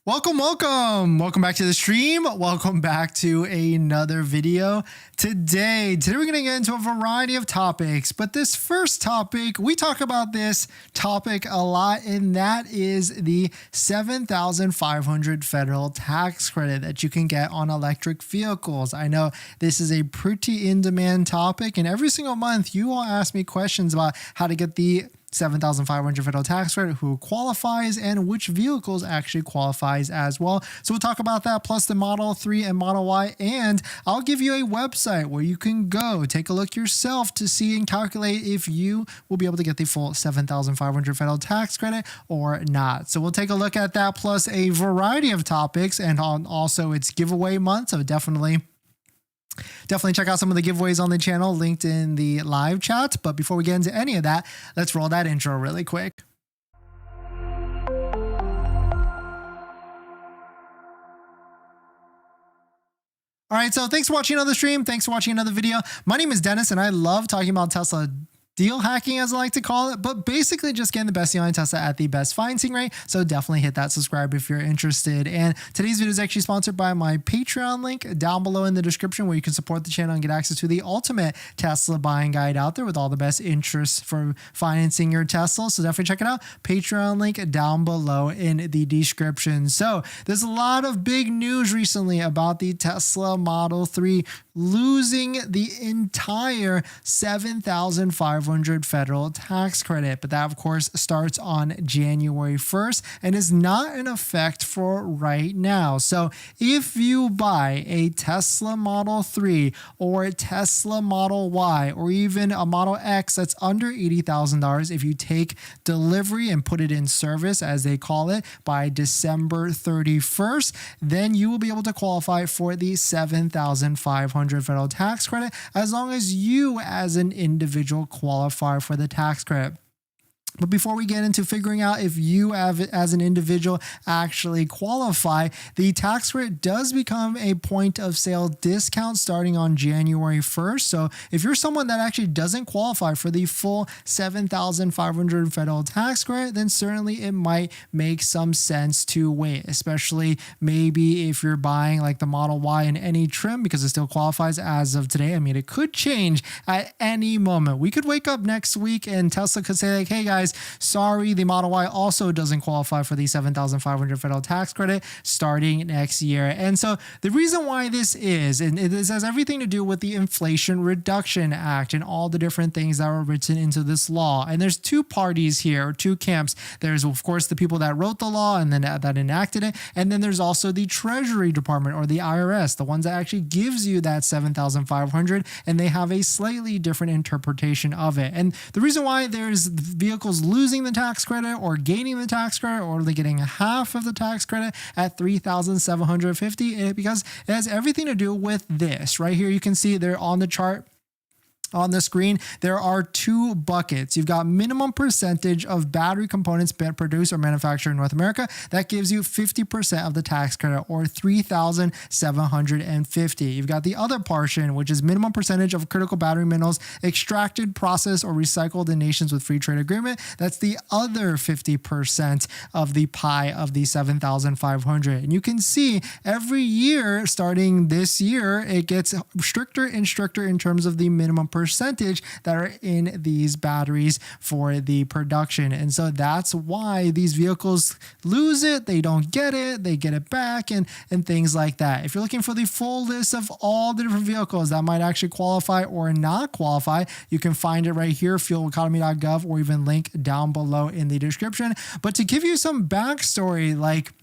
Welcome back to the stream. Welcome back to another video. Today we're going to get into a variety of topics, but this first topic, we talk about this topic a lot, and that is the $7,500 federal tax credit that you can get on electric vehicles. I know this is a pretty in-demand topic, and every single month you all ask me questions about how to get the $7,500 federal tax credit, who qualifies, and which vehicles actually qualifies as well. So we'll talk about that, plus the Model 3 and Model Y, and I'll give you a website where you can go take a look yourself to see and calculate if you will be able to get the full $7,500 federal tax credit or not. So we'll take a look at that, plus a variety of topics, and also it's giveaway month, so definitely check out some of the giveaways on the channel linked in the live chat. But before we get into any of that, let's roll that intro really quick. All right, so thanks for watching another stream. Thanks for watching another video. My name is Dennis, and I love talking about Tesla deal hacking, as I like to call it, but basically just getting the best deal on Tesla at the best financing rate. So definitely hit that subscribe if you're interested. And today's video is actually sponsored by my Patreon link down below in the description, where you can support the channel and get access to the ultimate Tesla buying guide out there with all the best interests for financing your Tesla. So definitely check it out. Patreon link down below in the description. So there's a lot of big news recently about the Tesla Model 3 losing the entire $7,500 federal tax credit. But that, of course, starts on January 1st and is not in effect for right now. So if you buy a Tesla Model 3 or a Tesla Model Y or even a Model X that's under $80,000, if you take delivery and put it in service, as they call it, by December 31st, then you will be able to qualify for the $7,500 federal tax credit, as long as you as an individual qualify for the tax credit. But before we get into figuring out if you have, as an individual, actually qualify, the tax credit does become a point of sale discount starting on January 1st. So if you're someone that actually doesn't qualify for the full $7,500 federal tax credit, then certainly it might make some sense to wait, especially maybe if you're buying like the Model Y in any trim, because it still qualifies as of today. I mean, it could change at any moment. We could wake up next week and Tesla could say like, hey guys, sorry, the Model Y also doesn't qualify for the $7,500 federal tax credit starting next year. And so the reason why this is, and this has everything to do with the Inflation Reduction Act and all the different things that were written into this law. And there's two parties here, or two camps. There's, of course, the people that wrote the law and then that enacted it. And then there's also the Treasury Department, or the IRS, the ones that actually gives you that $7,500, and they have a slightly different interpretation of it. And the reason why there's vehicles losing the tax credit or gaining the tax credit or only getting half of the tax credit at $3,750, because it has everything to do with this right here. You can see there on the chart on the screen, there are two buckets. You've got minimum percentage of battery components produced or manufactured in North America. That gives you 50% of the tax credit, or $3,750. You've got the other portion, which is minimum percentage of critical battery minerals extracted, processed, or recycled in nations with free trade agreement. That's the other 50% of the pie of the $7,500. And you can see every year, starting this year, it gets stricter and stricter in terms of the minimum percentage that are in these batteries for the production. And so that's why these vehicles lose it, they don't get it, they get it back, and things like that. If you're looking for the full list of all the different vehicles that might actually qualify or not qualify, you can find it right here, fueleconomy.gov, or even link down below in the description. But to give you some backstory, like,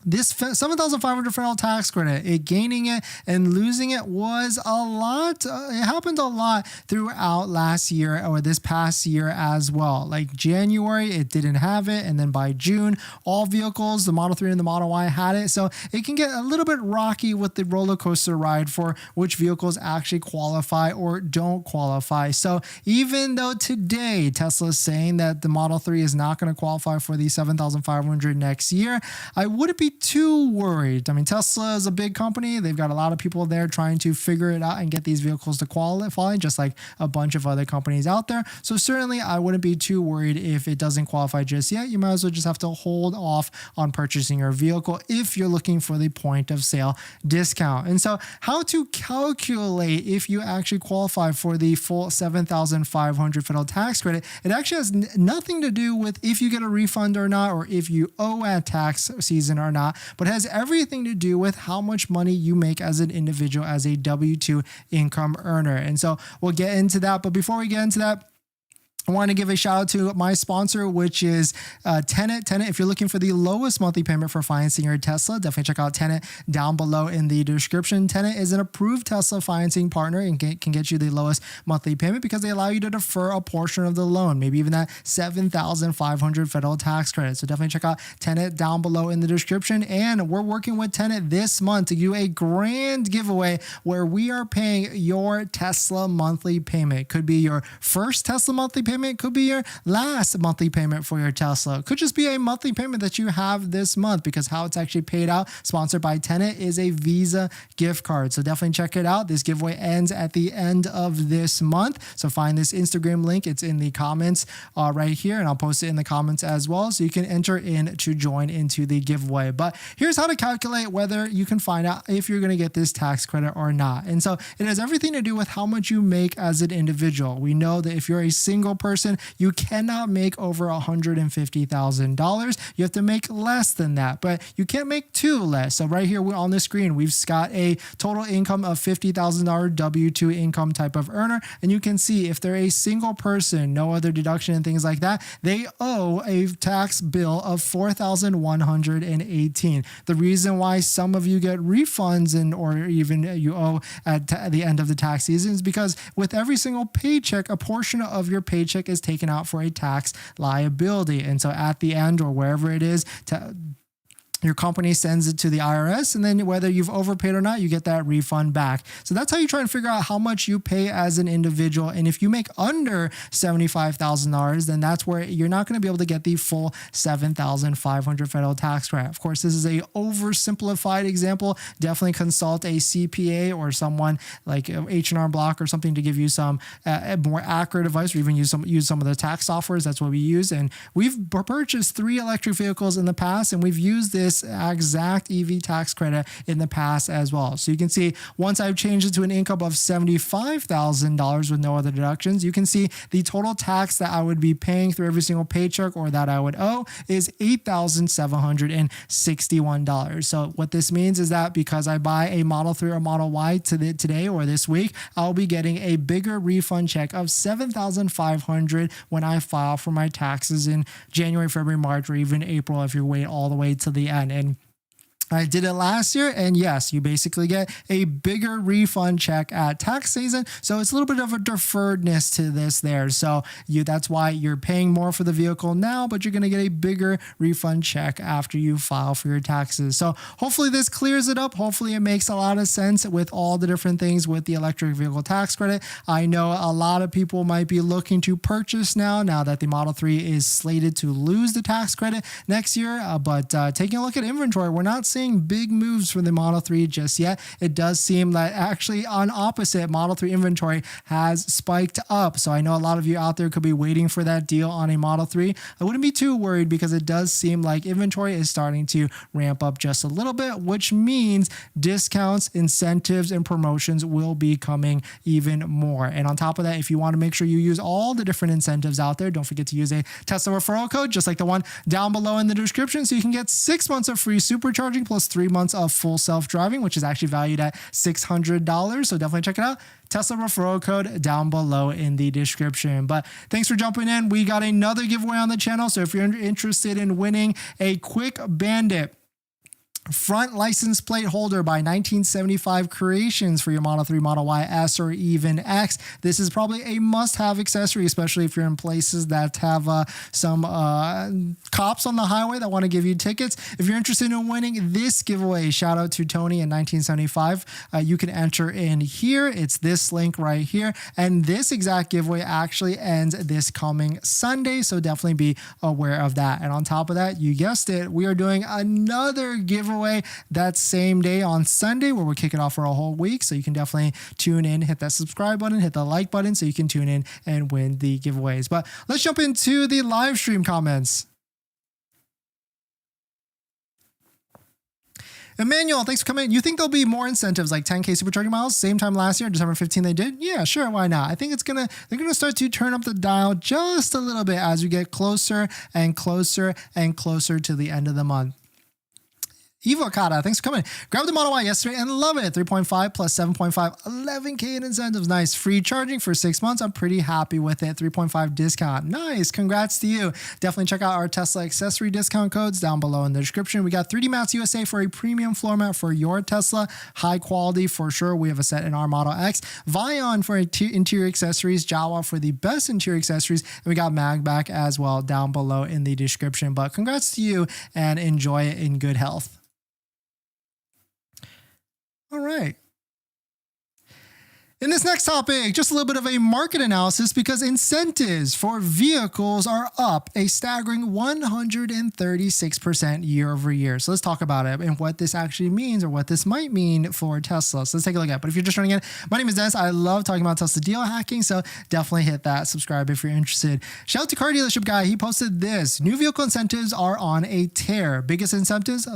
this $7,500 federal tax credit, it gaining it and losing it was a lot. It happened a lot throughout last year or this past year as well. Like January, it didn't have it. And then by June, all vehicles, the Model 3 and the Model Y had it. So it can get a little bit rocky with the roller coaster ride for which vehicles actually qualify or don't qualify. So even though today Tesla is saying that the Model 3 is not going to qualify for the $7,500 next year, I wouldn't be too worried. I mean, Tesla is a big company. They've got a lot of people there trying to figure it out and get these vehicles to qualify, just like a bunch of other companies out there. So certainly I wouldn't be too worried if it doesn't qualify just yet. You might as well just have to hold off on purchasing your vehicle if you're looking for the point of sale discount. And so how to calculate if you actually qualify for the full $7,500 federal tax credit, it actually has nothing to do with if you get a refund or not, or if you owe at tax season or not, but has everything to do with how much money you make as an individual, as a W-2 income earner. And so we'll get into that. But before we get into that, I want to give a shout out to my sponsor, which is Tenet. Tenet, if you're looking for the lowest monthly payment for financing your Tesla, definitely check out Tenet down below in the description. Tenet is an approved Tesla financing partner and can get you the lowest monthly payment because they allow you to defer a portion of the loan, maybe even that $7,500 federal tax credit. So definitely check out Tenet down below in the description. And we're working with Tenet this month to do a grand giveaway where we are paying your Tesla monthly payment. It could be your first Tesla monthly payment, could be your last monthly payment for your Tesla. It could just be a monthly payment that you have this month, because how it's actually paid out, sponsored by Tenet, is a Visa gift card. So definitely check it out. This giveaway ends at the end of this month. So find this Instagram link. It's in the comments right here, and I'll post it in the comments as well, so you can enter in to join into the giveaway. But here's how to calculate whether you can find out if you're going to get this tax credit or not. And so it has everything to do with how much you make as an individual. We know that if you're a single person, you cannot make over $150,000. You have to make less than that, but you can't make too less. So right here on the screen, we've got a total income of $50,000 W-2 income type of earner. And you can see if they're a single person, no other deduction and things like that, they owe a tax bill of $4,118. The reason why some of you get refunds or even you owe at the end of the tax season is because with every single paycheck, a portion of your paycheck is taken out for a tax liability. And so at the end, or wherever it is, your company sends it to the IRS, and then whether you've overpaid or not, you get that refund back. So that's how you try and figure out how much you pay as an individual. And if you make under $75,000, then that's where you're not going to be able to get the full $7,500 federal tax credit. Of course, this is a oversimplified example. Definitely consult a CPA or someone like H&R Block or something to give you some more accurate advice, or even use some of the tax softwares. That's what we use. And we've purchased 3 electric vehicles in the past, and we've used this exact EV tax credit in the past as well. So you can see once I've changed it to an income of $75,000 with no other deductions, you can see the total tax that I would be paying through every single paycheck, or that I would owe, is $8,761. So what this means is that because I buy a Model 3 or Model Y today or this week, I'll be getting a bigger refund check of $7,500 when I file for my taxes in January, February, March, or even April if you wait all the way to the end. And I did it last year, and yes, you basically get a bigger refund check at tax season. So it's a little bit of a deferredness to this there. So that's why you're paying more for the vehicle now, but you're going to get a bigger refund check after you file for your taxes. So hopefully this clears it up. Hopefully it makes a lot of sense with all the different things with the electric vehicle tax credit. I know a lot of people might be looking to purchase now that the Model 3 is slated to lose the tax credit next year. But taking a look at inventory, we're not seeing big moves for the Model 3 just yet. It does seem that actually on opposite, Model 3 inventory has spiked up. So I know a lot of you out there could be waiting for that deal on a Model 3. I wouldn't be too worried because it does seem like inventory is starting to ramp up just a little bit, which means discounts, incentives, and promotions will be coming even more. And on top of that, if you want to make sure you use all the different incentives out there, don't forget to use a Tesla referral code, just like the one down below in the description, so you can get 6 months of free supercharging plus 3 months of full self-driving, which is actually valued at $600. So definitely check it out. Tesla referral code down below in the description. But thanks for jumping in. We got another giveaway on the channel. So if you're interested in winning a quick Bandit front license plate holder by 1975 Creations for your Model 3, Model Y, S, or even X, this is probably a must-have accessory, especially if you're in places that have some cops on the highway that want to give you tickets. If you're interested in winning this giveaway, shout out to Tony in 1975. You can enter in here. It's this link right here. And this exact giveaway actually ends this coming Sunday, so definitely be aware of that. And on top of that, you guessed it, we are doing another giveaway giveaway that same day on Sunday, where we're kicking off for a whole week. So you can definitely tune in, hit that subscribe button, hit the like button so you can tune in and win the giveaways. But let's jump into the live stream comments. Emmanuel, thanks for coming. You think there'll be more incentives like 10K supercharging miles? Same time last year, December 15 they did? Yeah, sure, why not? I think they're gonna start to turn up the dial just a little bit as we get closer and closer and closer to the end of the month. Evo Kata, thanks for coming. Grabbed the Model Y yesterday and love it. 3.5 plus 7.5, 11K in incentives. Nice. Free charging for 6 months. I'm pretty happy with it. 3.5 discount. Nice. Congrats to you. Definitely check out our Tesla accessory discount codes down below in the description. We got 3D Mats USA for a premium floor mat for your Tesla. High quality for sure. We have a set in our Model X. Vion for interior accessories. Jawa for the best interior accessories. And we got MAGBAK as well down below in the description. But congrats to you and enjoy it in good health. All right. In this next topic, just a little bit of a market analysis because incentives for vehicles are up a staggering 136% year over year. So let's talk about it and what this actually means or what this might mean for Tesla. So let's take a look at it. But if you're just joining in, my name is Dennis. I love talking about Tesla deal hacking. So definitely hit that subscribe if you're interested. Shout out to Car Dealership Guy. He posted this. New vehicle incentives are on a tear. Biggest incentives,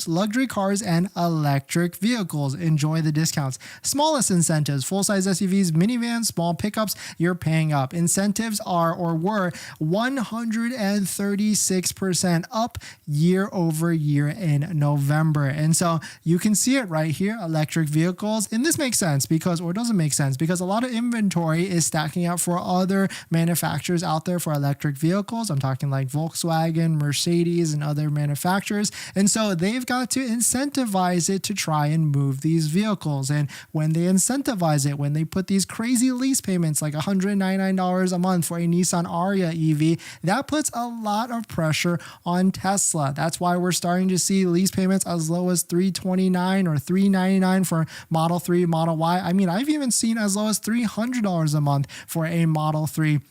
luxury cars and electric vehicles. Enjoy the discounts. Smallest incentives, full-size SUVs, minivans, small pickups, you're paying up. Incentives are or were 136% up year over year in November. And so you can see it right here, electric vehicles. And this makes sense because, or doesn't make sense because a lot of inventory is stacking up for other manufacturers out there for electric vehicles. I'm talking like Volkswagen, Mercedes, and other manufacturers. And so they've got to incentivize it to try and move these vehicles. And when they incentivize it, when they put these crazy lease payments like $199 a month for a Nissan Ariya EV, that puts a lot of pressure on Tesla. That's why we're starting to see lease payments as low as $329 or $399 for Model 3, Model Y. I mean, I've even seen as low as $300 a month for a Model 3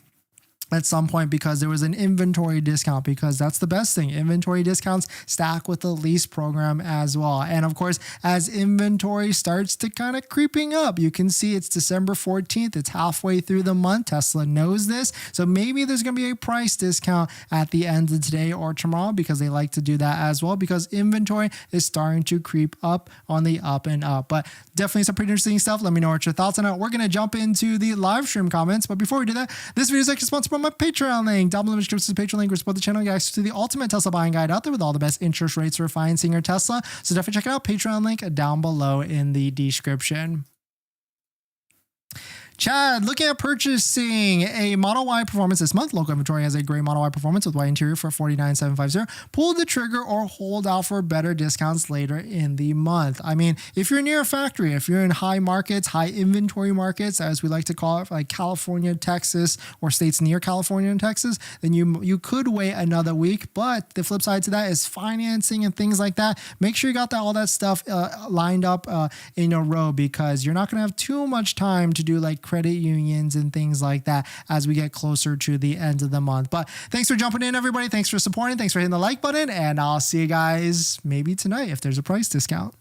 at some point because there was an inventory discount, because that's the best thing. Inventory discounts stack with the lease program as well. And of course, as inventory starts to kind of creeping up, you can see it's December 14th. It's halfway through the month. Tesla knows this. So maybe there's going to be a price discount at the end of today or tomorrow because they like to do that as well because inventory is starting to creep up on the up and up. But definitely some pretty interesting stuff. Let me know what your thoughts on it. We're going to jump into the live stream comments. But before we do that, this video is actually sponsored by my Patreon link. Down below in the description is the Patreon link. We support the channel, guys, to the ultimate Tesla buying guide out there with all the best interest rates for financing your Tesla. So definitely check it out. Patreon link down below in the description. Chad, looking at purchasing a Model Y Performance this month. Local inventory has a gray Model Y Performance with white interior for $49,750. Pull the trigger or hold out for better discounts later in the month. I mean, if you're near a factory, if you're in high markets, high inventory markets, as we like to call it, like California, Texas, or states near California and Texas, then you could wait another week. But the flip side to that is financing and things like that. Make sure you got all that stuff lined up in a row because you're not going to have too much time to do like credit unions and things like that as we get closer to the end of the month. But thanks for jumping in, everybody. Thanks for supporting. Thanks for hitting the like button. And I'll see you guys maybe tonight if there's a price discount.